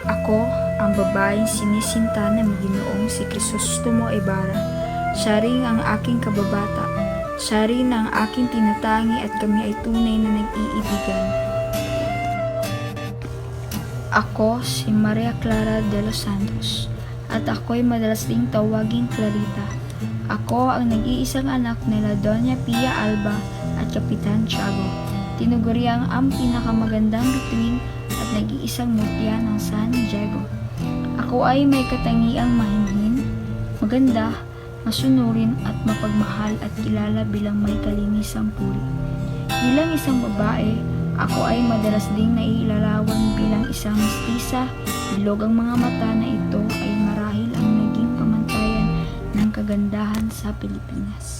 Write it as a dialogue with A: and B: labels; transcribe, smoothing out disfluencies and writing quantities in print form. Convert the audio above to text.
A: Ako, ang babaeng sinisinta ng Ginoong si Crisostomo Ibarra. Siya rin ang aking kababata. Siya rin ang aking tinatangi at kami ay tunay na nag-iibigan. Ako si Maria Clara de los Santos at ako'y madalas ding tawaging Clarita. Ako ang nag-iisang anak nila Doña Pia Alba at Kapitan Tiago. Tinuguriang ang pinakamagandang bituin at nag-iisang mutya ng San Diego. Ako ay may katangiang mahinhin, maganda, masunurin at mapagmahal at kilala bilang may kalinisang puri. Bilang isang babae, ako ay madalas ding nailalawan bilang isang mestiza. Bilog ang mga mata na ito ay marahil ang naging pamantayan ng kagandahan sa Pilipinas.